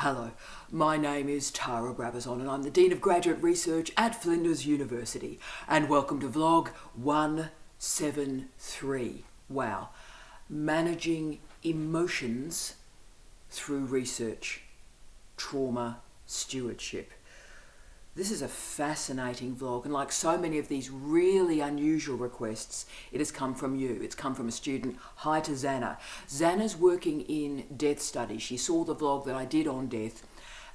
Hello, my name is Tara Brabazon and I'm the Dean of Graduate Research at Flinders University, and welcome to vlog 173. Wow, managing emotions through research, trauma stewardship. This is a fascinating vlog, and like so many of these really unusual requests, it has come from you. It's come from a student. Hi to Xana. Xana's working in death studies. She saw the vlog that I did on death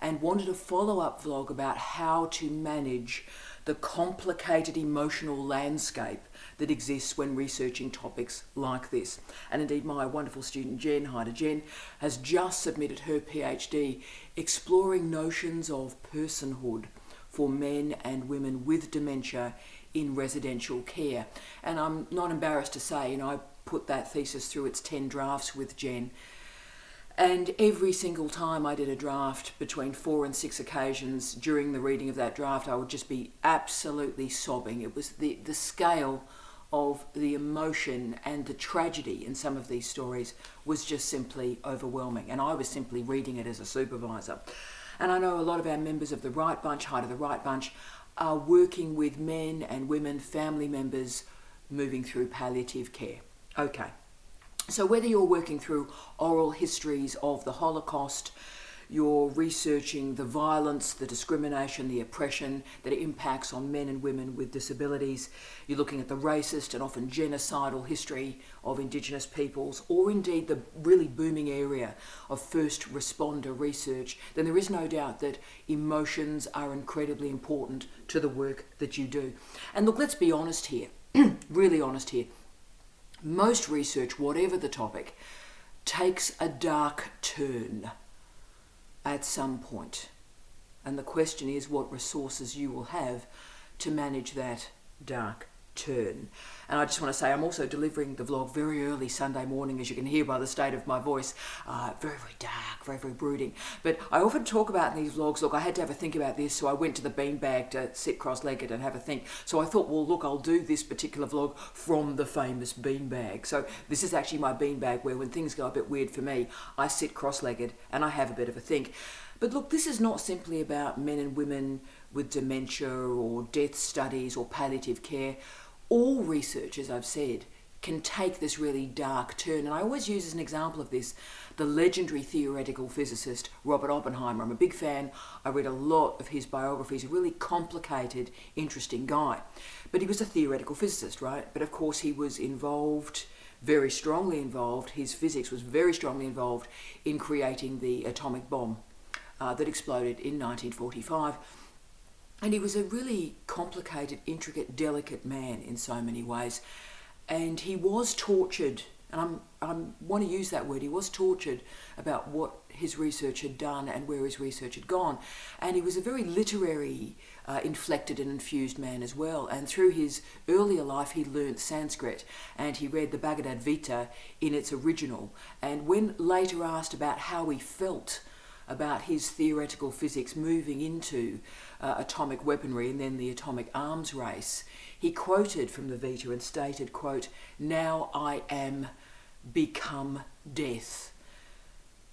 and wanted a follow-up vlog about how to manage the complicated emotional landscape that exists when researching topics like this. And indeed, my wonderful student Jen, hi to Jen, has just submitted her PhD exploring notions of personhood for men and women with dementia in residential care. And I'm not embarrassed to say, I put that thesis through its 10 drafts with Jen. And every single time I did a draft, between 4 and 6 occasions during the reading of that draft, I would just be absolutely sobbing. It was the scale of the emotion and the tragedy in some of these stories was just simply overwhelming. And I was simply reading it as a supervisor. And I know a lot of our members of the Right Bunch, hi to the Right Bunch, are working with men and women, family members, moving through palliative care. Okay, so whether you're working through oral histories of the Holocaust, you're researching the violence, the discrimination, the oppression that it impacts on men and women with disabilities, you're looking at the racist and often genocidal history of Indigenous peoples, or indeed the really booming area of first responder research, then there is no doubt that emotions are incredibly important to the work that you do. And look, let's be honest here, really honest here. Most research, whatever the topic, takes a dark turn at some point. And the question is what resources you will have to manage that dark turn. And I just want to say I'm also delivering the vlog very early Sunday morning, as you can hear by the state of my voice. Very, very dark, very, very brooding. But I often talk about in these vlogs, look, I had to have a think about this, so I went to the beanbag to sit cross-legged and have a think. So I thought, well, look, I'll do this particular vlog from the famous beanbag. So this is actually my beanbag where when things go a bit weird for me, I sit cross-legged and I have a bit of a think. But look, this is not simply about men and women with dementia or death studies or palliative care. All research, as I've said, can take this really dark turn. And I always use as an example of this the legendary theoretical physicist Robert Oppenheimer. I'm a big fan. I read a lot of his biography. He's a really complicated, interesting guy. But he was a theoretical physicist, right? But of course he was involved, very strongly involved, his physics was very strongly involved in creating the atomic bomb that exploded in 1945. And he was a really complicated, intricate, delicate man in so many ways. And he was tortured, and I want to use that word, he was tortured about what his research had done and where his research had gone. And he was a very literary, inflected and infused man as well. And through his earlier life, he learnt Sanskrit and he read the Bhagavad Gita in its original. And when later asked about how he felt about his theoretical physics moving into atomic weaponry and then the atomic arms race, he quoted from the Vita and stated, quote, "Now I am become death,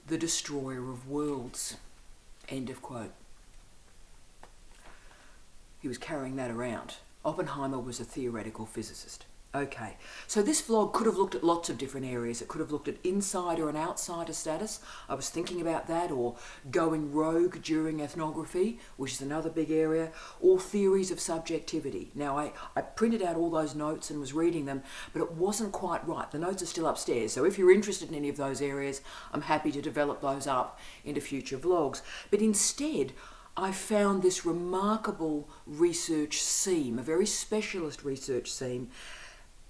the destroyer of worlds," end of quote. He was carrying that around. Oppenheimer was a theoretical physicist. Okay, so this vlog could have looked at lots of different areas. It could have looked at insider and outsider status. I was thinking about that, or going rogue during ethnography, which is another big area, or theories of subjectivity. Now, I printed out all those notes and was reading them, but it wasn't quite right. The notes are still upstairs, so if you're interested in any of those areas, I'm happy to develop those up into future vlogs. But instead, I found this remarkable research seam, a very specialist research seam,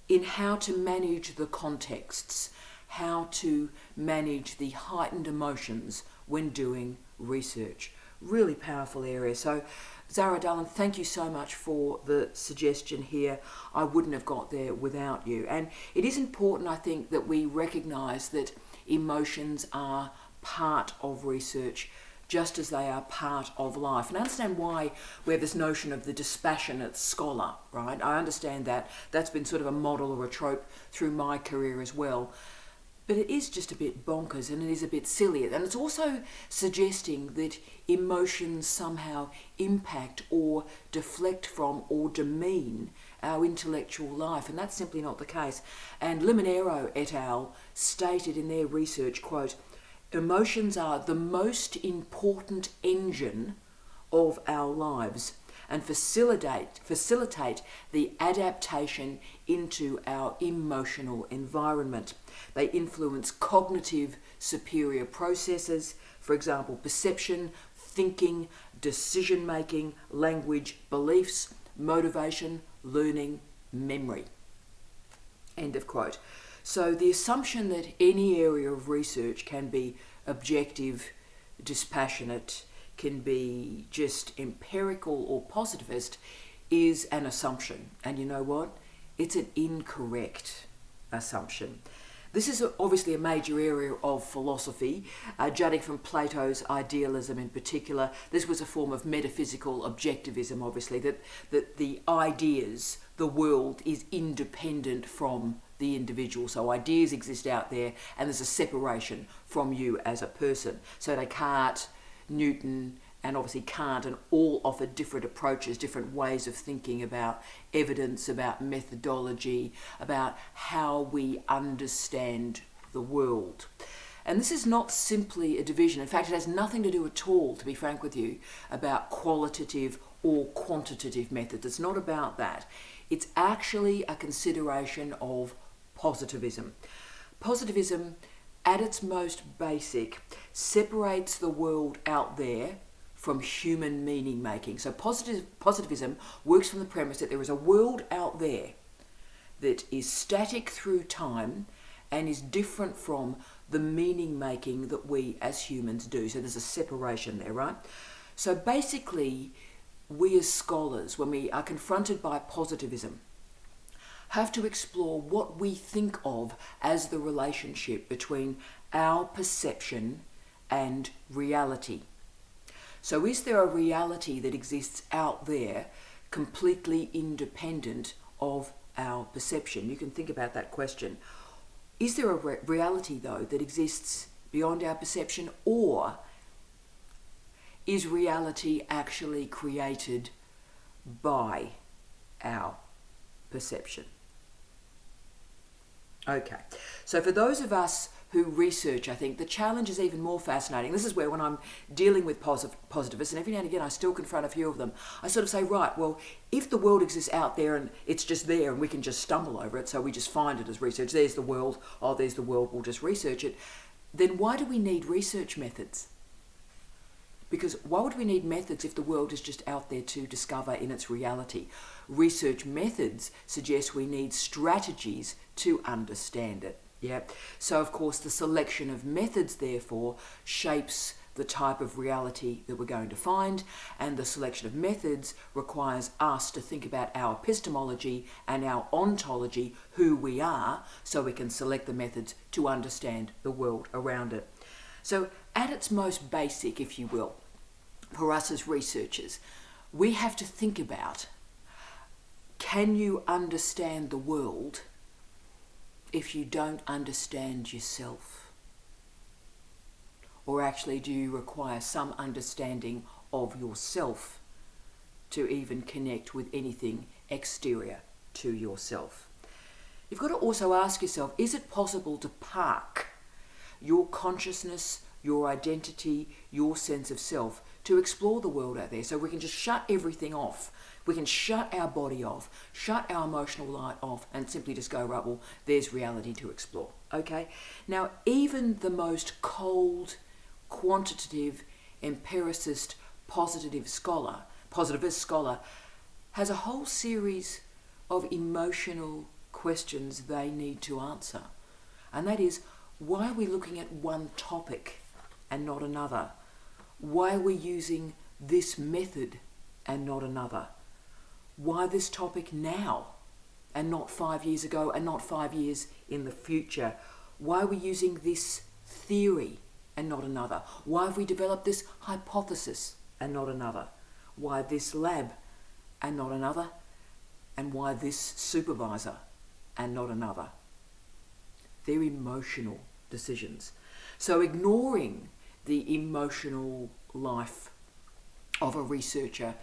in how to manage the contexts, how to manage the heightened emotions when doing research. Really powerful area. So Zara, darling, thank you so much for the suggestion here. I wouldn't have got there without you. And it is important, I think, that we recognise that emotions are part of research, just as they are part of life. And I understand why we have this notion of the dispassionate scholar, right? I understand that. That's been sort of a model or a trope through my career as well. But it is just a bit bonkers, and it is a bit silly. And it's also suggesting that emotions somehow impact or deflect from or demean our intellectual life, and that's simply not the case. And Limonero et al. Stated in their research, quote, "Emotions are the most important engine of our lives and facilitate the adaptation into our emotional environment. They influence cognitive superior processes, for example, perception, thinking, decision-making, language, beliefs, motivation, learning, memory." End of quote. So the assumption that any area of research can be objective, dispassionate, can be just empirical or positivist is an assumption. And you know what? It's an incorrect assumption. This is obviously a major area of philosophy, judging from Plato's idealism in particular. This was a form of metaphysical objectivism, obviously, that the ideas, the world, is independent from the individual. So ideas exist out there, and there's a separation from you as a person. So Descartes, Newton, and obviously Kant, and all offer different approaches, different ways of thinking about evidence, about methodology, about how we understand the world. And this is not simply a division. In fact, it has nothing to do at all, to be frank with you, about qualitative or quantitative methods. It's not about that. It's actually a consideration of positivism. Positivism, at its most basic, separates the world out there from human meaning making. So positivism works from the premise that there is a world out there that is static through time and is different from the meaning making that we as humans do. So there's a separation there, right? So basically, we as scholars, when we are confronted by positivism, have to explore what we think of as the relationship between our perception and reality. So is there a reality that exists out there completely independent of our perception? You can think about that question. Is there a reality, though, that exists beyond our perception, or is reality actually created by our perception? Okay, so for those of us who research, I think the challenge is even more fascinating. This is where, when I'm dealing with positivists, and every now and again I still confront a few of them, I sort of say, right, well, if the world exists out there and it's just there and we can just stumble over it, so we just find it as research, there's the world, oh, there's the world, we'll just research it, then why do we need research methods? Because why would we need methods if the world is just out there to discover in its reality? Research methods suggest we need strategies to understand it. Yeah. So of course the selection of methods therefore shapes the type of reality that we're going to find, and the selection of methods requires us to think about our epistemology and our ontology, who we are, so we can select the methods to understand the world around it. So at its most basic, if you will, for us as researchers, we have to think about, can you understand the world if you don't understand yourself? Or actually, do you require some understanding of yourself to even connect with anything exterior to yourself? You've got to also ask yourself, is it possible to park your consciousness, your identity, your sense of self, to explore the world out there, so we can just shut everything off? We can shut our body off, shut our emotional light off, and simply just go, right, well, there's reality to explore, okay? Now, even the most cold, quantitative, empiricist, positivist scholar has a whole series of emotional questions they need to answer. And that is, why are we looking at one topic and not another? Why are we using this method and not another? Why this topic now and not 5 years ago and not 5 years in the future? Why are we using this theory and not another? Why have we developed this hypothesis and not another? Why this lab and not another? And why this supervisor and not another? They're emotional decisions. So ignoring the emotional life of a researcher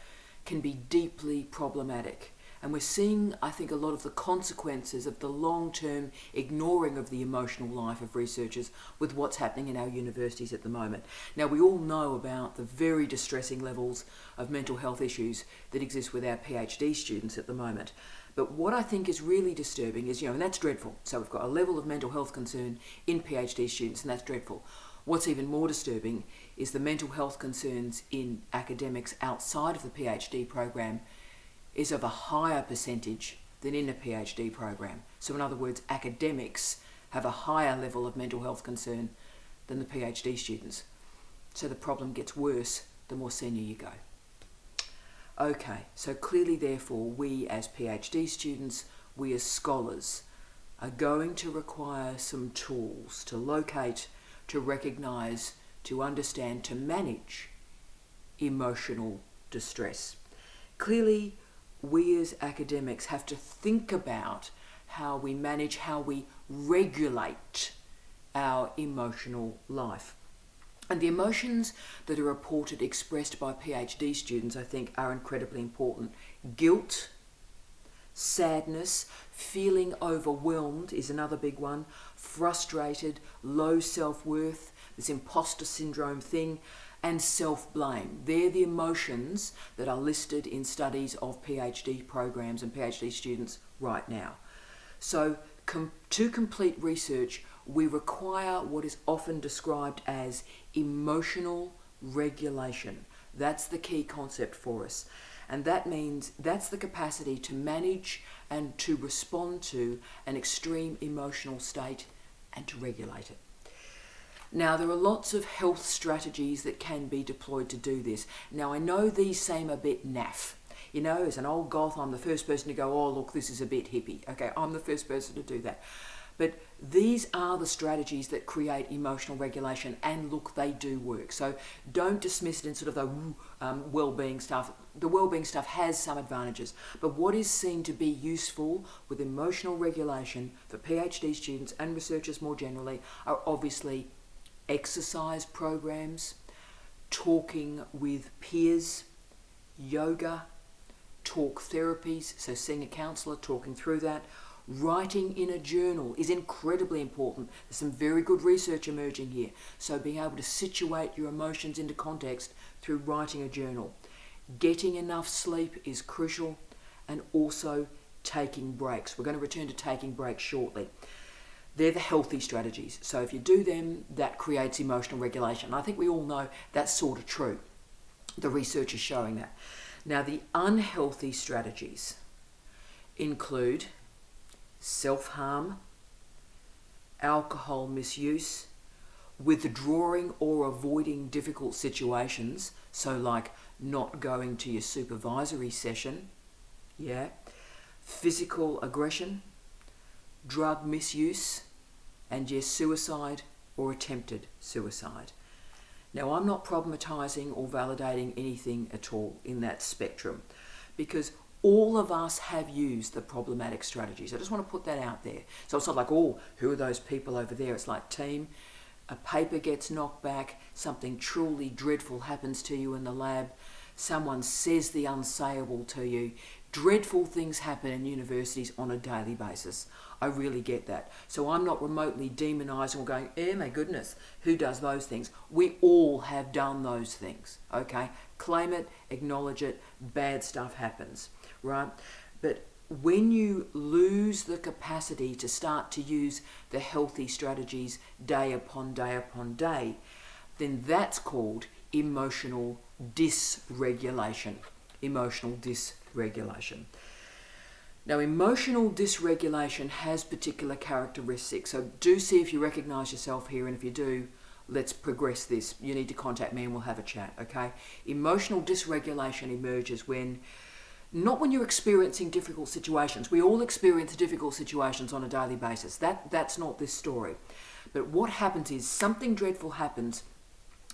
can be deeply problematic. And we're seeing, I think, a lot of the consequences of the long-term ignoring of the emotional life of researchers with what's happening in our universities at the moment. Now, we all know about the very distressing levels of mental health issues that exist with our PhD students at the moment. But what I think is really disturbing is, and that's dreadful. So we've got a level of mental health concern in PhD students, and that's dreadful. What's even more disturbing is the mental health concerns in academics outside of the PhD program is of a higher percentage than in a PhD program. So in other words, academics have a higher level of mental health concern than the PhD students. So the problem gets worse the more senior you go. Okay, so clearly therefore we as PhD students, we as scholars, are going to require some tools to locate, to recognise, to understand, to manage emotional distress. Clearly, we as academics have to think about how we manage, how we regulate our emotional life. And the emotions that are reported, expressed by PhD students, I think, are incredibly important. Guilt, sadness, feeling overwhelmed is another big one. Frustrated, low self-worth, this imposter syndrome thing, and self-blame. They're the emotions that are listed in studies of PhD programs and PhD students right now. So to complete research, we require what is often described as emotional regulation. That's the key concept for us. And that means that's the capacity to manage and to respond to an extreme emotional state and to regulate it. Now, there are lots of health strategies that can be deployed to do this. Now, I know these seem a bit naff. As an old goth, I'm the first person to go, oh, look, this is a bit hippie. Okay, I'm the first person to do that. But these are the strategies that create emotional regulation, and look, they do work. So don't dismiss it in sort of the well-being stuff. The well-being stuff has some advantages, but what is seen to be useful with emotional regulation for PhD students and researchers more generally are obviously exercise programs, talking with peers, yoga, talk therapies, so seeing a counsellor, talking through that. Writing in a journal is incredibly important. There's some very good research emerging here. So being able to situate your emotions into context through writing a journal. Getting enough sleep is crucial, and also taking breaks. We're going to return to taking breaks shortly. They're the healthy strategies. So if you do them, that creates emotional regulation. I think we all know that's sort of true. The research is showing that. Now, the unhealthy strategies include self-harm, alcohol misuse, withdrawing or avoiding difficult situations, so like not going to your supervisory session, physical aggression, drug misuse, and yes, suicide or attempted suicide. Now, I'm not problematizing or validating anything at all in that spectrum, because all of us have used the problematic strategies. I just want to put that out there. So it's not like, oh, who are those people over there? It's like, team, a paper gets knocked back, something truly dreadful happens to you in the lab, someone says the unsayable to you. Dreadful things happen in universities on a daily basis. I really get that. So I'm not remotely demonising or going, my goodness, who does those things? We all have done those things, okay? Claim it, acknowledge it, bad stuff happens, right? But when you lose the capacity to start to use the healthy strategies day upon day upon day, then that's called emotional dysregulation. Emotional dysregulation. Now, emotional dysregulation has particular characteristics, so do see if you recognise yourself here, and if you do, let's progress this. You need to contact me and we'll have a chat, okay? Emotional dysregulation emerges not when you're experiencing difficult situations. We all experience difficult situations on a daily basis. That's not this story. But what happens is something dreadful happens,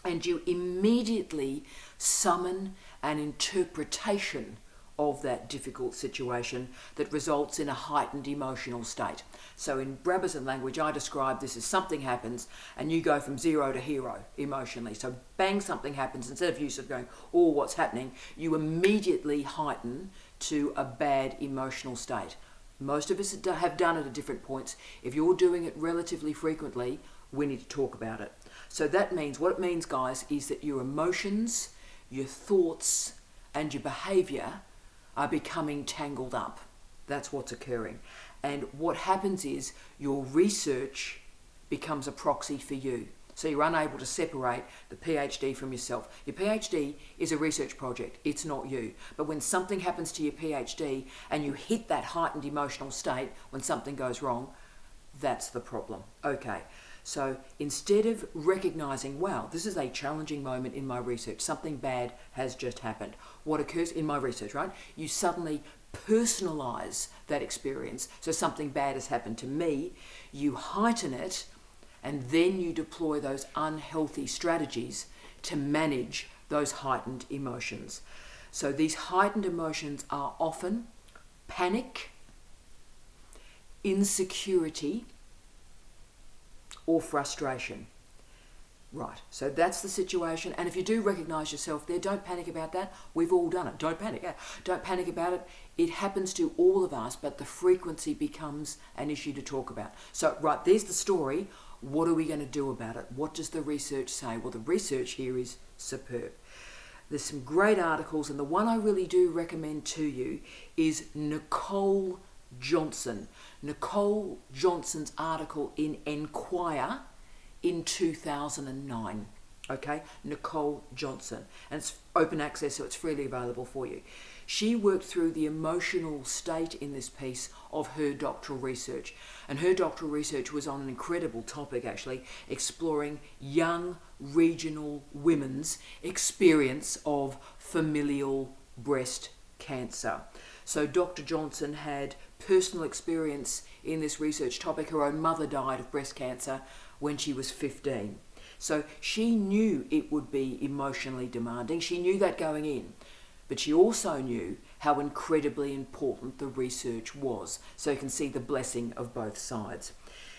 and you immediately summon an interpretation of that difficult situation that results in a heightened emotional state. So in Brabazon language, I describe this as something happens and you go from 0 to hero emotionally. So bang, something happens. Instead of you sort of going, oh, what's happening? You immediately heighten to a bad emotional state. Most of us have done it at different points. If you're doing it relatively frequently, we need to talk about it. So that means, what it means, guys, is that your emotions, your thoughts, and your behaviour are becoming tangled up. That's what's occurring. And what happens is your research becomes a proxy for you. So you're unable to separate the PhD from yourself. Your PhD is a research project. It's not you. But when something happens to your PhD and you hit that heightened emotional state when something goes wrong, that's the problem. Okay. So instead of recognizing, wow, this is a challenging moment in my research, something bad has just happened. What occurs in my research, right? You suddenly personalize that experience. So something bad has happened to me, you heighten it, and then you deploy those unhealthy strategies to manage those heightened emotions. So these heightened emotions are often panic, insecurity, or frustration. Right, so that's the situation. And if you do recognize yourself there, don't panic about that. We've all done it. Don't panic. Don't panic about it. It happens to all of us, but the frequency becomes an issue to talk about. So, right, there's the story. What are we going to do about it? What does the research say? Well, the research here is superb. There's some great articles, and the one I really do recommend to you is Nicole Johnson. Nicole Johnson's article in Enquire in 2009. Okay, Nicole Johnson. And it's open access, so it's freely available for you. She worked through the emotional state in this piece of her doctoral research. And her doctoral research was on an incredible topic, actually, exploring young regional women's experience of familial breast cancer. So Dr. Johnson had personal experience in this research topic. Her own mother died of breast cancer when she was 15. So she knew it would be emotionally demanding. She knew that going in. But she also knew how incredibly important the research was. So you can see the blessing of both sides.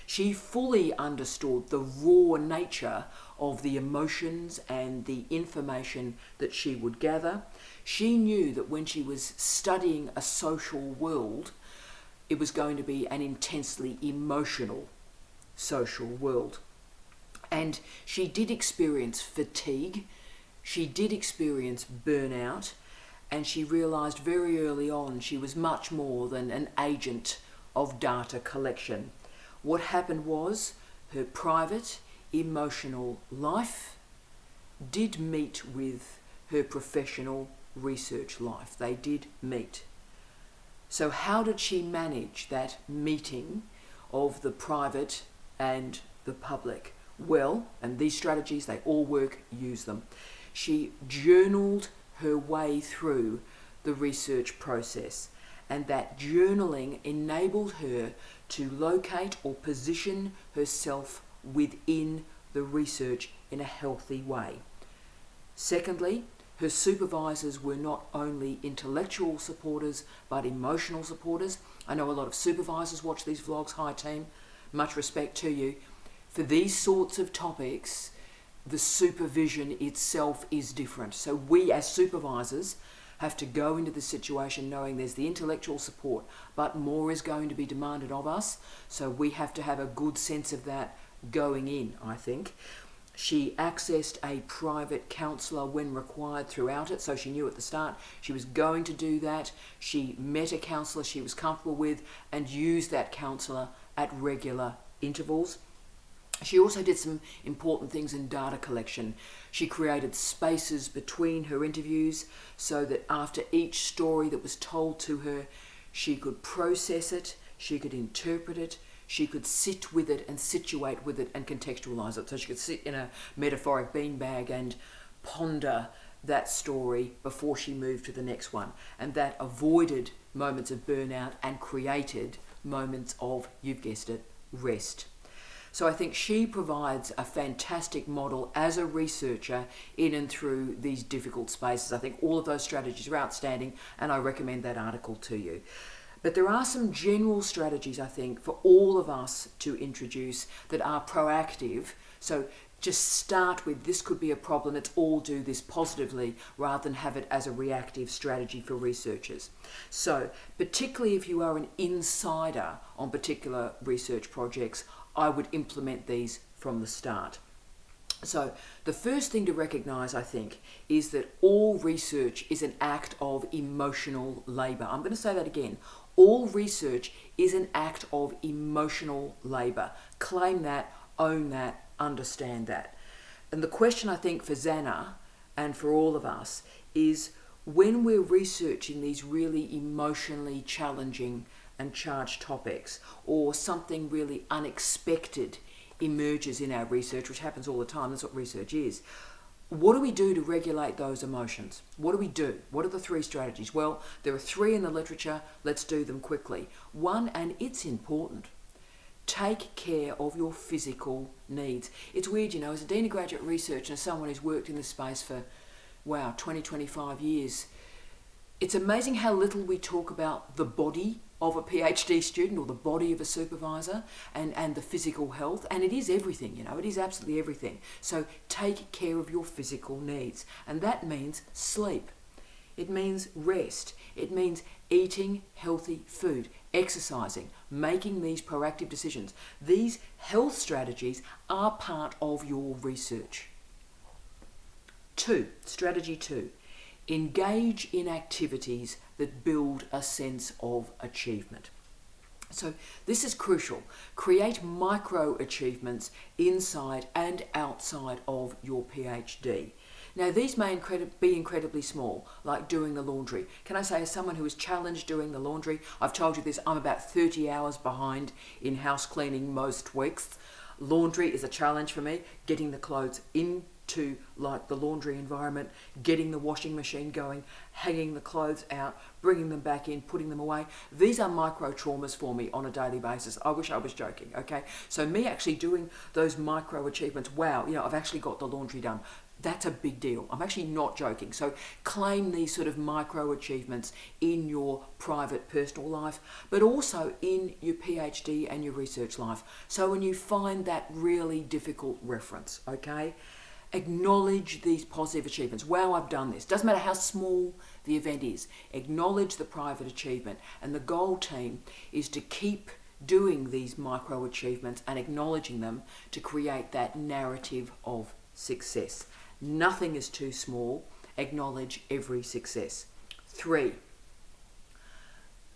She fully understood the raw nature of the emotions and the information that she would gather. She knew that when she was studying a social world, it was going to be an intensely emotional social world. And she did experience fatigue, she did experience burnout, and she realised very early on she was much more than an agent of data collection. What happened was her private emotional life did meet with her professional research life. They did meet. So how did she manage that meeting of the private and the public? Well, and these strategies, they all work, use them. She journaled her way through the research process, and that journaling enabled her to locate or position herself within the research in a healthy way. Secondly, her supervisors were not only intellectual supporters, but emotional supporters. I know a lot of supervisors watch these vlogs. Hi team, much respect to you. For these sorts of topics, the supervision itself is different. So we as supervisors have to go into the situation knowing there's the intellectual support, but more is going to be demanded of us. So we have to have a good sense of that going in, I think. She accessed a private counsellor when required throughout it, so she knew at the start she was going to do that. She met a counsellor she was comfortable with and used that counsellor at regular intervals. She also did some important things in data collection. She created spaces between her interviews so that after each story that was told to her, she could process it, she could interpret it, she could sit with it and situate with it and contextualize it. So she could sit in a metaphoric beanbag and ponder that story before she moved to the next one. And that avoided moments of burnout and created moments of, you've guessed it, rest. So I think she provides a fantastic model as a researcher in and through these difficult spaces. I think all of those strategies are outstanding, and I recommend that article to you. But there are some general strategies, I think, for all of us to introduce that are proactive. So just start with, this could be a problem, let's all do this positively, rather than have it as a reactive strategy for researchers. So particularly if you are an insider on particular research projects, I would implement these from the start. So the first thing to recognise, I think, is that all research is an act of emotional labour. I'm going to say that again. All research is an act of emotional labour. Claim that, own that, understand that. And the question, I think, for Xana and for all of us is, when we're researching these really emotionally challenging and charged topics, or something really unexpected emerges in our research, which happens all the time, that's what research is, what do we do to regulate those emotions? What do we do? What are the 3 strategies? Well, there are 3 in the literature. Let's do them quickly. 1, and it's important, take care of your physical needs. It's weird, you know, as a Dean of Graduate Research and as someone who's worked in this space for, 20, 25 years, it's amazing how little we talk about the body of a PhD student or the body of a supervisor and the physical health. And it is everything, you know, it is absolutely everything. So take care of your physical needs. And that means sleep. It means rest. It means eating healthy food, exercising, making these proactive decisions. These health strategies are part of your research. 2, strategy 2. Engage in activities that build a sense of achievement. So this is crucial. Create micro achievements inside and outside of your PhD. Now these may be incredibly small, like doing the laundry. Can I say, as someone who is challenged doing the laundry, I've told you this, I'm about 30 hours behind in house cleaning most weeks. Laundry is a challenge for me, getting the clothes into like the laundry environment, getting the washing machine going, hanging the clothes out, bringing them back in, putting them away. These are micro traumas for me on a daily basis. I wish I was joking, okay? So me actually doing those micro achievements, wow, you know, I've actually got the laundry done. That's a big deal. I'm actually not joking. So claim these sort of micro achievements in your private personal life, but also in your PhD and your research life. So when you find that really difficult reference, okay, acknowledge these positive achievements. Wow, I've done this. Doesn't matter how small the event is. Acknowledge the private achievement. And the goal, team, is to keep doing these micro achievements and acknowledging them to create that narrative of success. Nothing is too small. Acknowledge every success. 3.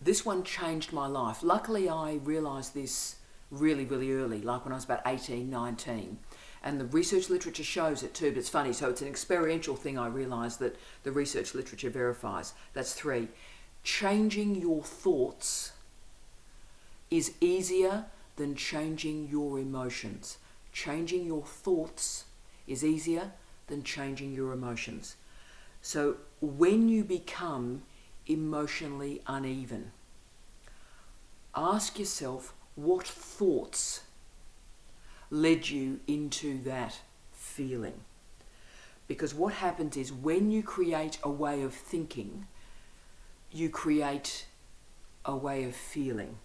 This one changed my life. Luckily, I realised this really, really early, like when I was about 18, 19. And the research literature shows it too, but it's funny. So it's an experiential thing I realised that the research literature verifies. That's 3. Changing your thoughts is easier than changing your emotions. Changing your thoughts is easier than changing your emotions. So when you become emotionally uneven, ask yourself what thoughts led you into that feeling. Because what happens is, when you create a way of thinking, you create a way of feeling.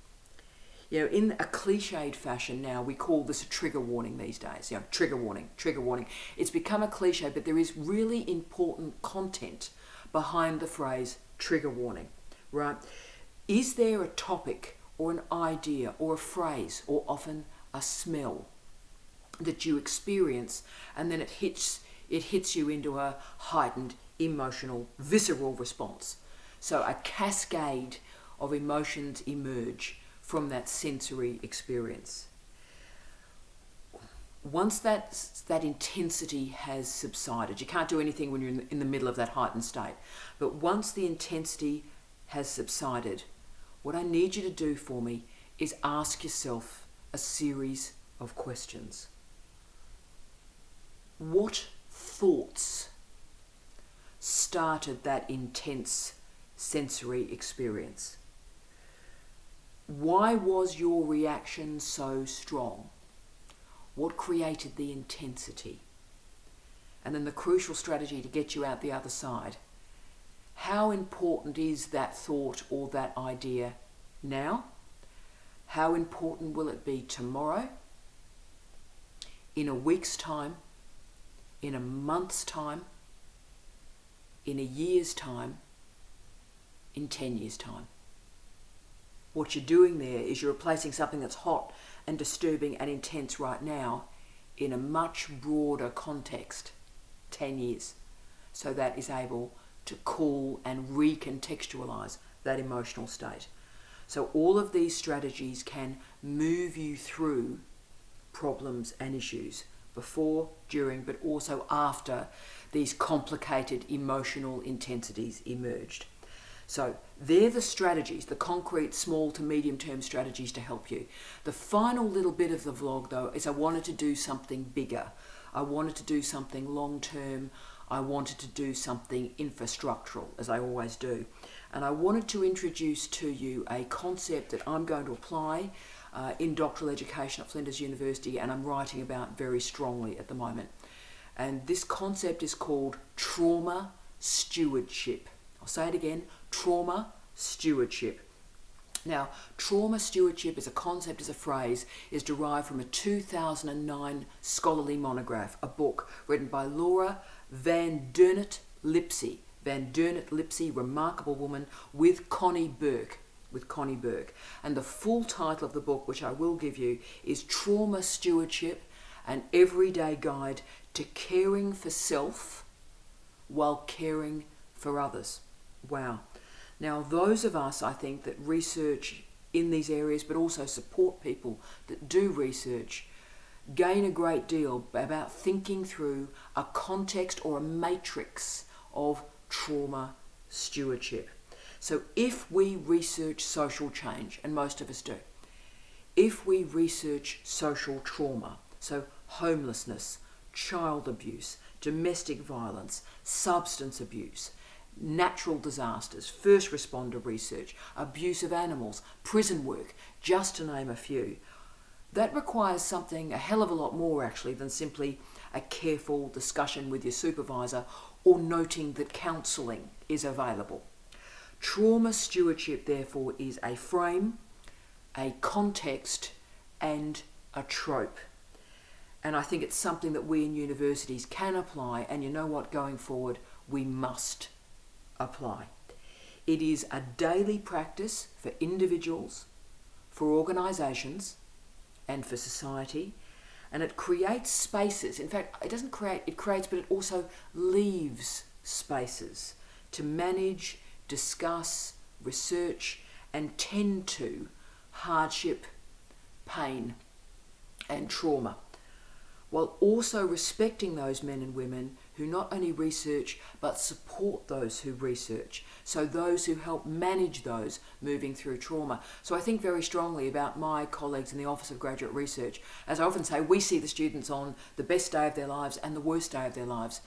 You know, in a cliched fashion now, we call this a trigger warning these days. You know, trigger warning, trigger warning. It's become a cliche, but there is really important content behind the phrase trigger warning, right? Is there a topic or an idea or a phrase or often a smell that you experience, and then it hits you into a heightened emotional, visceral response? So a cascade of emotions emerge from that sensory experience. Once that intensity has subsided, you can't do anything when you're in the middle of that heightened state, but once the intensity has subsided, what I need you to do for me is ask yourself a series of questions. What thoughts started that intense sensory experience? Why was your reaction so strong? What created the intensity? And then the crucial strategy to get you out the other side. How important is that thought or that idea now? How important will it be tomorrow? In a week's time? In a month's time? In a year's time? In 10 years' time? What you're doing there is you're replacing something that's hot and disturbing and intense right now in a much broader context, 10 years, so that is able to cool and recontextualize that emotional state. So all of these strategies can move you through problems and issues before, during, but also after these complicated emotional intensities emerged. So they're the strategies, the concrete small to medium term strategies to help you. The final little bit of the vlog though is I wanted to do something bigger. I wanted to do something long term. I wanted to do something infrastructural, as I always do. And I wanted to introduce to you a concept that I'm going to apply in doctoral education at Flinders University, and I'm writing about very strongly at the moment. And this concept is called trauma stewardship. I'll say it again, trauma stewardship. Now, trauma stewardship as a concept, as a phrase, is derived from a 2009 scholarly monograph, a book written by Laura Van Dernet Lipsey. Van Dernet Lipsey, remarkable woman, with Connie Burke. And the full title of the book, which I will give you, is Trauma Stewardship, an Everyday Guide to Caring for Self while Caring for Others. Wow. Now, those of us, I think, that research in these areas, but also support people that do research, gain a great deal about thinking through a context or a matrix of trauma stewardship. So if we research social change, and most of us do, if we research social trauma, so homelessness, child abuse, domestic violence, substance abuse, natural disasters, first responder research, abuse of animals, prison work, just to name a few, that requires something a hell of a lot more actually than simply a careful discussion with your supervisor or noting that counselling is available. Trauma stewardship, therefore, is a frame, a context, and a trope. And I think it's something that we in universities can apply, and you know what, going forward, we must apply. It is a daily practice for individuals, for organisations, and for society, and it creates spaces. In fact, it doesn't create, it creates, but it also leaves spaces to manage, discuss, research, and tend to hardship, pain, and trauma, while also respecting those men and women who not only research but support those who research, so those who help manage those moving through trauma. So I think very strongly about my colleagues in the Office of Graduate Research. As I often say, we see the students on the best day of their lives and the worst day of their lives.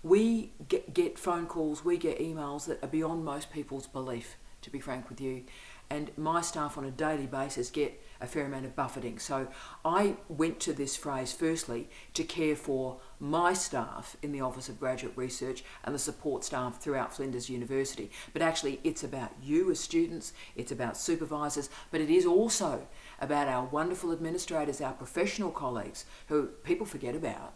We get phone calls, we get emails that are beyond most people's belief, to be frank with you. And my staff on a daily basis get a fair amount of buffeting. So I went to this phrase firstly to care for my staff in the Office of Graduate Research and the support staff throughout Flinders University. But actually it's about you as students, it's about supervisors, but it is also about our wonderful administrators, our professional colleagues who people forget about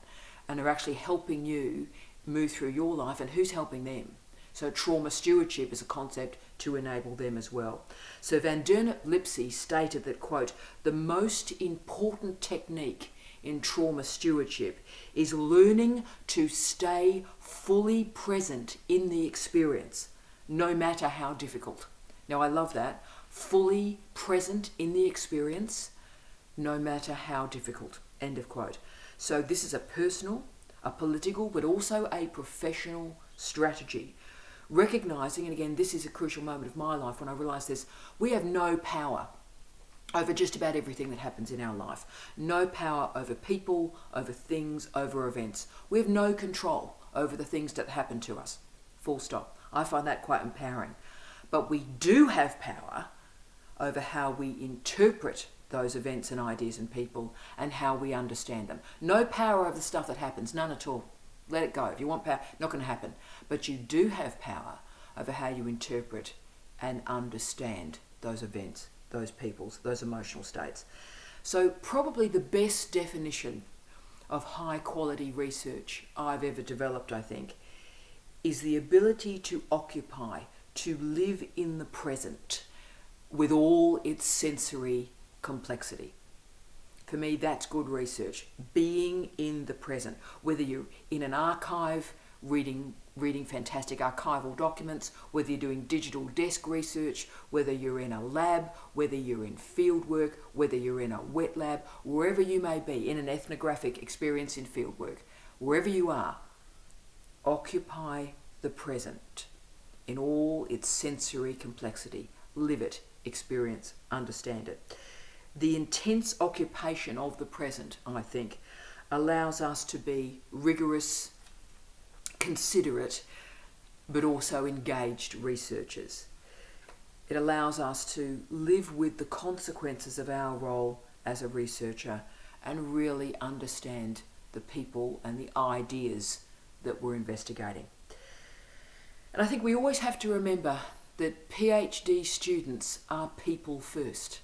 and are actually helping you move through your life, and who's helping them. So trauma stewardship is a concept to enable them as well. So Van Dernet Lipsey stated that, quote, the most important technique in trauma stewardship is learning to stay fully present in the experience, no matter how difficult. Now I love that. Fully present in the experience, no matter how difficult. End of quote. So this is a personal, a political, but also a professional strategy. Recognizing, and again, this is a crucial moment of my life when I realized this, we have no power over just about everything that happens in our life. No power over people, over things, over events. We have no control over the things that happen to us. Full stop. I find that quite empowering. But we do have power over how we interpret those events and ideas and people and how we understand them. No power over the stuff that happens, none at all. Let it go. If you want power, not going to happen. But you do have power over how you interpret and understand those events, those peoples, those emotional states. So probably the best definition of high quality research I've ever developed, I think, is the ability to occupy, to live in the present with all its sensory complexity. For me, that's good research. Being in the present, whether you're in an archive, reading fantastic archival documents, whether you're doing digital desk research, whether you're in a lab, whether you're in field work, whether you're in a wet lab, wherever you may be, in an ethnographic experience in field work, wherever you are, occupy the present in all its sensory complexity. Live it, experience, understand it. The intense occupation of the present, I think, allows us to be rigorous, considerate, but also engaged researchers. It allows us to live with the consequences of our role as a researcher and really understand the people and the ideas that we're investigating. And I think we always have to remember that PhD students are people first.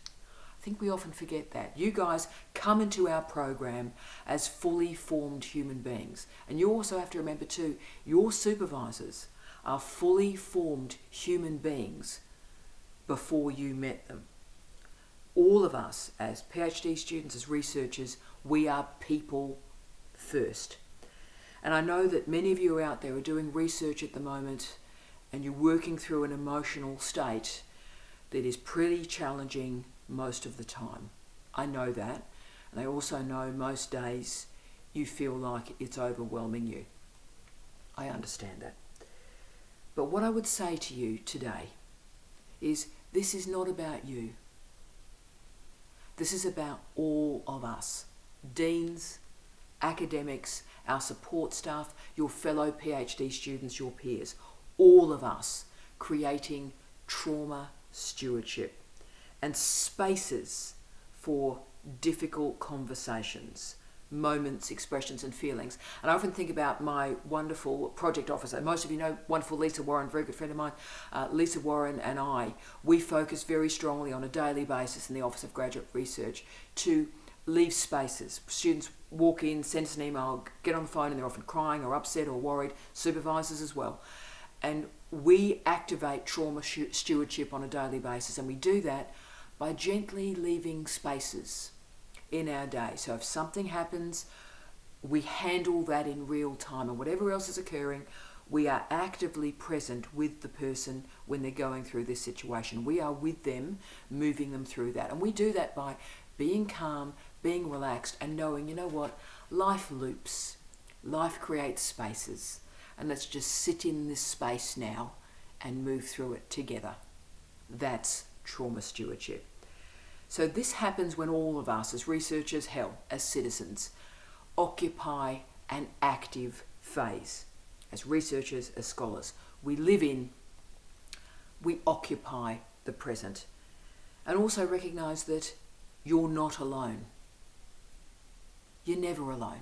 I think we often forget that. You guys come into our program as fully formed human beings. And you also have to remember too, your supervisors are fully formed human beings before you met them. All of us as PhD students, as researchers, we are people first. And I know that many of you out there are doing research at the moment and you're working through an emotional state that is pretty challenging most of the time. I know that. And I also know most days you feel like it's overwhelming you. I understand that. But what I would say to you today is this is not about you. This is about all of us. Deans, academics, our support staff, your fellow PhD students, your peers. All of us creating trauma stewardship and spaces for difficult conversations, moments, expressions and feelings. And I often think about my wonderful project officer. Most of you know wonderful Lisa Warren, very good friend of mine. Lisa Warren and I, we focus very strongly on a daily basis in the Office of Graduate Research to leave spaces. Students walk in, send us an email, get on the phone and they're often crying or upset or worried, supervisors as well. And we activate trauma stewardship on a daily basis, and we do that by gently leaving spaces in our day. So if something happens, we handle that in real time, and whatever else is occurring, we are actively present with the person when they're going through this situation. We are with them, moving them through that. And we do that by being calm, being relaxed, and knowing, you know what, life loops, life creates spaces. And let's just sit in this space now and move through it together. That's trauma stewardship. So this happens when all of us as researchers, as citizens, occupy an active phase. As researchers, as scholars, we occupy the present. And also recognise that you're not alone. You're never alone.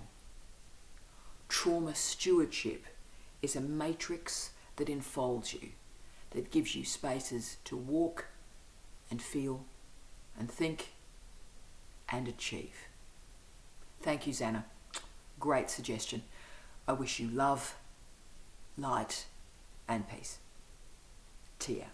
Trauma stewardship is a matrix that enfolds you, that gives you spaces to walk and feel and think and achieve. Thank you, Zana. Great suggestion. I wish you love, light and peace. Tia.